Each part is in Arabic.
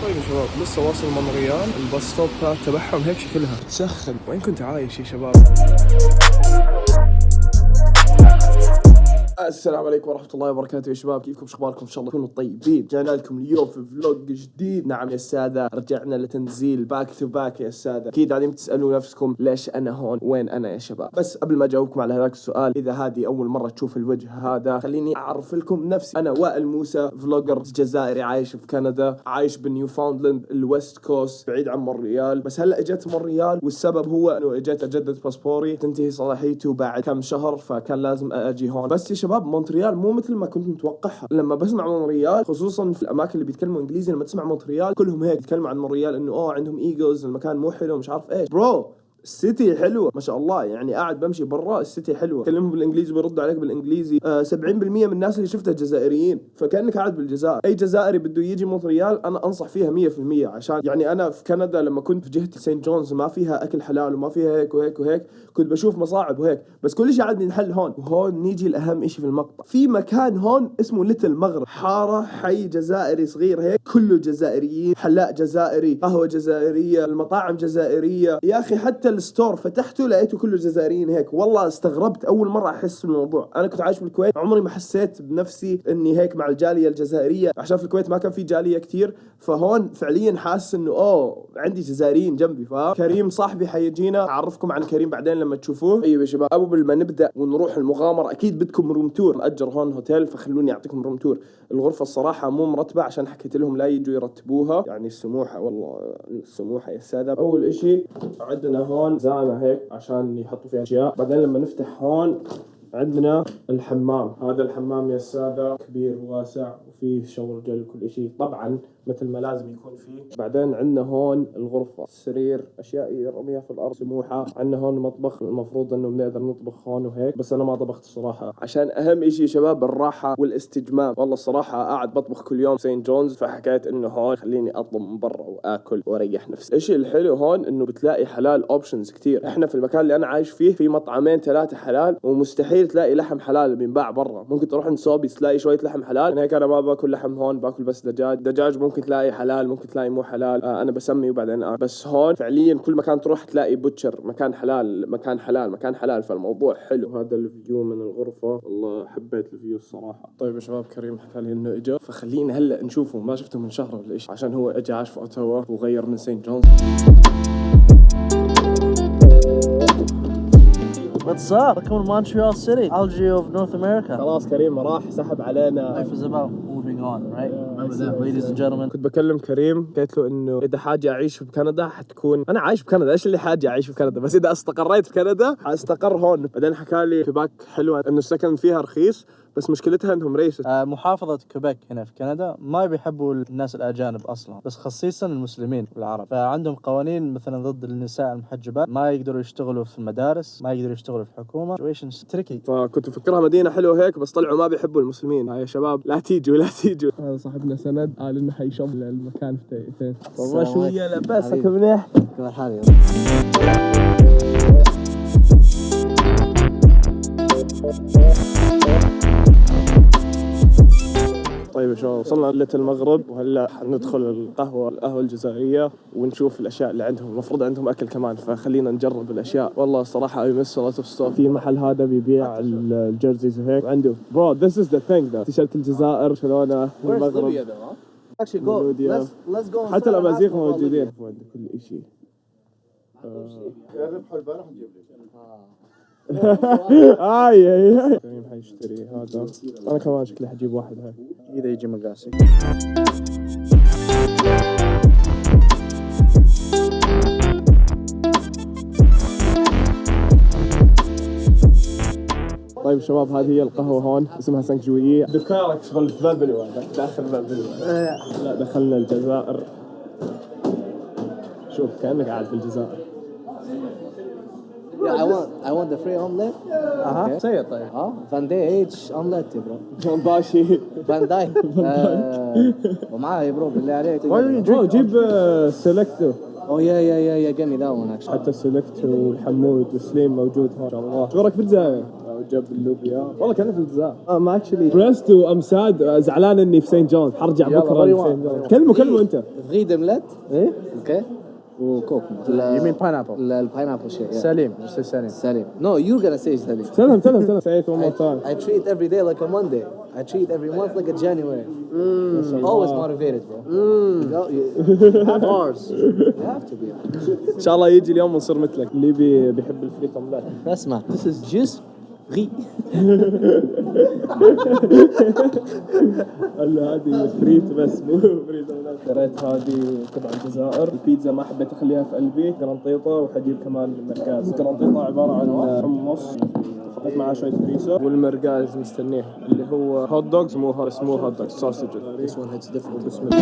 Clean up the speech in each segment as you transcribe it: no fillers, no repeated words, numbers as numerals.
طيب يا شباب، لسه واصل مونريال. الباص ستوبات تبعهم هيك شكلها تسخن. وين كنت عايش يا شباب؟ السلام عليكم ورحمة الله وبركاته يا شباب، كيفكم؟ شخباركم؟ إن شاء الله تكونوا طيبين. رجعنا لكم اليوم في فلوج جديد. نعم يا السادة، رجعنا لتنزيل باك تو باك يا السادة. أكيد قاعدين تسألوا نفسكم ليش أنا هون، وين أنا يا شباب. بس قبل ما أجاوبكم على هذاك السؤال، إذا هذه أول مرة تشوف الوجه هذا، خليني أعرف لكم نفسي. أنا وائل موسى، فلوجر جزائري عايش في كندا، عايش بنيوفاوندلاند الويست كوست بعيد عن مونريال. بس هلا اجيت مونريال، والسبب هو انه اجيت اجدد باسبوري، تنتهي صلاحيته بعد كم شهر، فكان لازم اجي هون. بس يا شباب، مونتريال مو مثل ما كنت متوقعها. لما بسمع مونريال، خصوصا في الاماكن اللي بيتكلموا انجليزي، لما تسمع مونتريال كلهم هيك يتكلموا عن مونريال انه عندهم ايجوز، المكان مو حلو، مش عارف ايش. برو، السيتي حلوة ما شاء الله. يعني قاعد بمشي برا السيتي حلوة، كلمهم بالانجليزي بيرد عليك بالانجليزي. 70% من الناس اللي شفتها جزائريين، فكأنك قاعد بالجزائر. اي جزائري بده يجي مونتريال انا انصح فيها 100%. عشان يعني انا في كندا لما كنت في جهة سين جونز ما فيها اكل حلال وما فيها هيك وهيك وهيك، كنت بشوف مصاعب وهيك. بس كل شيء عاد ينحل هون. وهون نيجي الاهم شيء في المقطع، في مكان هون اسمه ليتل مغرب، حارة حي جزائري صغير هيك، كله جزائريين، حلاق جزائري، قهوة جزائرية، المطاعم جزائرية. يا اخي حتى الستور فتحته لقيته كله جزائريين هيك. والله استغربت اول مرة احس بالموضوع. انا كنت عايش بالكويت، عمري ما حسيت بنفسي اني هيك مع الجالية الجزائرية، عشان في الكويت ما كان في جالية كتير. فهون فعليا حاسس انه عندي جزائريين جنبي. فكريم صاحبي حيجينا، اعرفكم عن كريم بعدين لما تشوفوه. ايوه يا شباب، قبل ما نبدا ونروح المغامرة، اكيد بدكم روم تور. نأجر هون هوتيل، فخلوني اعطيكم روم تور. الغرفة الصراحة مو مرتبة، عشان حكيت لهم لا يجوا يرتبوها، يعني السموحة. والله السموحة يا السادة. اول اشي عندنا هون زانة هيك عشان يحطوا فيها اشياء. بعدين لما نفتح هون عندنا الحمام. هذا الحمام يا السادة كبير وواسع، وفيه شاور جل كل اشي طبعا مثل ما لازم يكون فيه. بعدين عندنا هون الغرفة، السرير، اشياء يرميها في الارض، سموحة. عندنا هون مطبخ، المفروض انه بنقدر نطبخ هون وهيك، بس انا ما طبخت الصراحة، عشان اهم اشي يا شباب الراحة والاستجمام. والله الصراحة قاعد بطبخ كل يوم سين جونز، فحكيت انه هون خليني اطلب من برا واكل واريح نفسي. الاشي الحلو هون انه بتلاقي حلال اوبشنز كتير. احنا في المكان اللي انا عايش فيه في مطعمين 3 حلال، ومستحيل تلاقي لحم حلال بينباع برا. ممكن تروح عند سوبيس تلاقي شوية لحم حلال. هيك انا ما باكل لحم هون، باكل بس دجاج ممكن تلاقي حلال، ممكن تلاقي مو حلال. انا بسمي وبعدين بس هون فعليا كل مكان تروح تلاقي بوتشر، مكان حلال مكان حلال مكان حلال، فالموضوع حلو. هذا الفيو من الغرفة، والله حبيت الفيو الصراحة. طيب يا شباب، كريم حكى لي انه اجا، فخلينا هلا نشوفه. ما شفته من شهر ولا شيء، عشان هو اجى عاش في اوتاوا وغير من سين جونز. What's up? Welcome to Montreal City, Algae of North America. خلاص كريم راح سحب علينا. Life is about moving on, right? Remember that, ladies and gentlemen. كنت بكلم كريم، قلت له انه اذا حاجة اعيش بكندا حتكون انا عايش بكندا. ايش اللي حاجة اعيش بكندا؟ بس اذا استقريت في كندا حاستقر هون. بعدين حكى لي كيباك حلوة، انه السكن فيها رخيص، بس مشكلتها انهم ريسست. محافظة كيبك هنا في كندا ما بيحبوا الناس الأجانب أصلا، بس خصيصا المسلمين والعرب. فعندهم قوانين مثلا ضد النساء المحجبات، ما يقدروا يشتغلوا في المدارس، ما يقدروا يشتغلوا في الحكومة. situation tricky. فكنت مفكرها مدينة حلوة هيك، بس طلعوا ما بيحبوا المسلمين. يا شباب لا تيجوا لا تيجوا. هذا صاحبنا سند قال انه حيشم المكان في دقيقتين. والله شوية لبسك منيح. كيف حالي؟ طيب يا شباب، وصلنا ليتل المغرب، وهلا حندخل القهوة الجزائرية ونشوف الاشياء اللي عندهم. المفروض عندهم اكل كمان، فخلينا نجرب الاشياء. والله الصراحة اي مس لوت اوف ستاف. في المحل هذا بيبيع الجيرزيز وهيك، وعنده برو ذس از ذا ثينج ذا تيشيرت الجزائر شلونه المغرب. Actually go. Let's go. حتى الامازيغ موجودين وعنده كل شيء. ربحوا البارح نجيب لك. اي كريم حيشتري هذا. انا كمان شكلي حجيب واحد هاي إذا يجي مقاسي. طيب شباب، هذه هي القهوة هون، اسمها سانكجوية. دكانك شغل في بابلو، داخل بابلو. لا دخلنا الجزائر. شوف كأنك قاعد في الجزائر. Yeah, I want the free omelette. Okay. Say it طيب. Van Dijk omelette bro. جون باشي. Van Dijk. ومعاه برو بالله عليك. Why don't you drink? جيب سيلكتو. Oh yeah, give me that one actually. حتى سيلكتو والحمود وسليم موجود هون. ما شاء الله. شو رايك في الجزائر؟ جاب اللوبيا والله كان في الجزائر ما اكشلي بريست وام ساد زعلان اني في سينت جون حرجع بكره لسينت جون كلمه انت فغيد ملت ايه اوكي وكوك You mean pineapple? الباينابل شيء سليم مش سليم سليم No, you're gonna say سليم. سلم say it one more time. I treat every day like a Monday. I treat every month like a January. Always motivated, bro. You have Bars. You have to be. ان شاء الله يجي اليوم ونصير مثلك اللي بيحب الفريت اومليت. اسمع, this is just غي. قال له هذه فريت بس مو فريت اومليت. اشتريت هذه تبع الجزائر. البيتزا ما حبيت اخليها في قلبي قرنطيطه وحجيب كمان مركاز. القرنطيطه عباره عن حمص حطيت معاه شويه فريسه والمرقاز مستنيه اللي هو هوت دوجز مو هوت دوجز سوسج. This one hits different. بسم الله.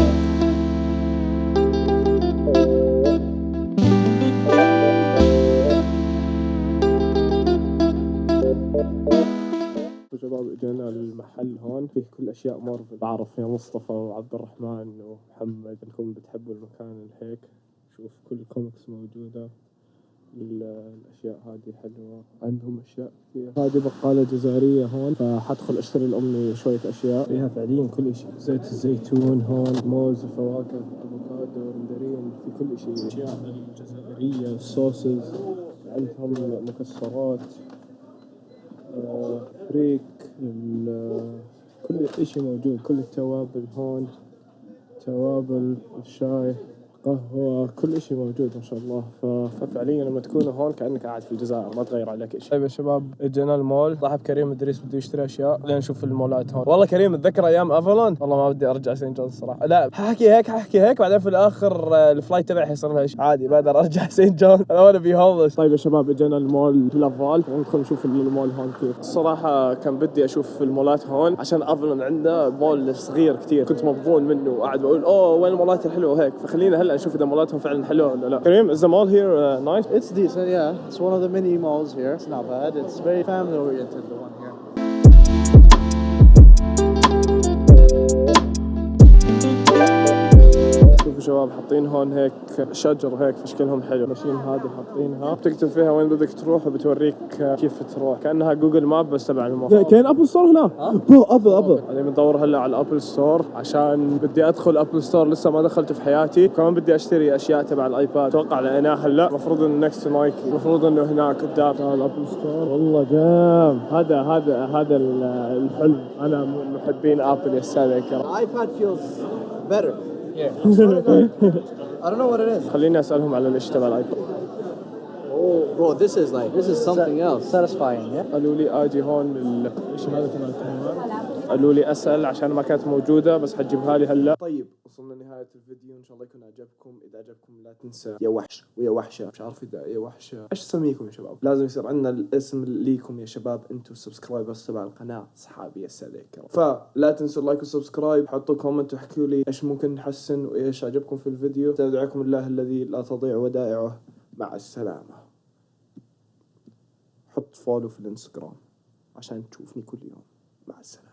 شباب اجينا المحل هون فيه كل اشياء مارفل. بعرف يا مصطفى وعبد الرحمن ومحمد انكم بتحبوا المكان هيك. شوف كل الكوميكس موجوده. الاشياء هذه حلوه. عندهم اشياء كثير. هذه بقاله جزائريه هون فحدخل اشتري لامي شويه اشياء فيها فعليا كل شيء. زيت الزيتون هون موز فواكه افوكادو مندرين في كل شيء. اشياء الجزائريه الصوصز عندهم مكسرات فريك كل شيء موجود. كل التوابل هون توابل الشاي قهوة كل شيء موجود ما شاء الله. ففعليا لما تكونوا هون كأنك قاعد في الجزائر ما تغير عليك شيء. طيب يا شباب اجينا المول. صاحب كريم ادريس بده يشتري اشياء. خلينا نشوف المولات هون. والله كريم تذكر ايام افالون. والله ما بدي ارجع سين جون الصراحه. لا حاحكي هيك بعدين في الاخر الفلايت تبعي حيصير لها شيء عادي بقدر ارجع سين جون. انا وانا بي هوملس. طيب يا شباب اجينا المول لافال وندخل نشوف المول هون كيف. الصراحه كان بدي اشوف المولات هون عشان افالون عنده مول صغير كثير كنت مبظون منه وقاعد بقول وين المولات الحلوه وهيك. فخلينا هلا نشوف اذا مولاتهم فعلا حلوه ولا لا. كريم is the mall here nice? It's decent, yeah. It's one of the mini malls here. It's not bad. It's very family oriented, the one here. شوفوا شباب حاطين هون هيك شجر هيك فشكلهم حلو. ماشين هذه حاطينها بتكتب فيها وين بدك تروح وبتوريك كيف تروح كأنها جوجل ماب بس تبع الموقع. كاين ابل ستور هنا. برو ابل انا بندور هلا على الابل ستور عشان بدي ادخل ابل ستور لسه ما دخلت في حياتي. كمان بدي اشتري اشياء تبع الايباد. اتوقع لقيناه هلا. المفروض انه نكست نايكي. المفروض انه هناك قدام الابل ستور. والله جام. هذا الحلم. انا من محبين ابل يا استاذ الكرام. iPad feels better. Yeah. I don't know what it is. خليني اسالهم على ايش تبع الايباد. Bro, this is something else. Satisfying, yeah? قالوا لي اجي هون الشيء هذا تبع الكاميرا. قالوا لي اسال عشان ما كانت موجوده بس حتجيبها لي هلا. طيب وصلنا لنهايه الفيديو ان شاء الله يكون عجبكم. اذا عجبكم لا تنسى يا وحش ويا وحشه مش عارف اذا يا وحشه ايش اسميكم يا شباب. لازم يصير عندنا الاسم ليكم يا شباب. انتم سبسكرايبرز تبع القناه اصحابي يا الساده الكرام. فلا تنسوا اللايك والسبسكرايب. حطوا كومنت واحكوا لي ايش ممكن نحسن وايش عجبكم في الفيديو. استودعكم الله الذي لا تضيع ودائعه. مع السلامه. حط فولو في الانستغرام عشان تشوفني كل يوم. مع السلامة.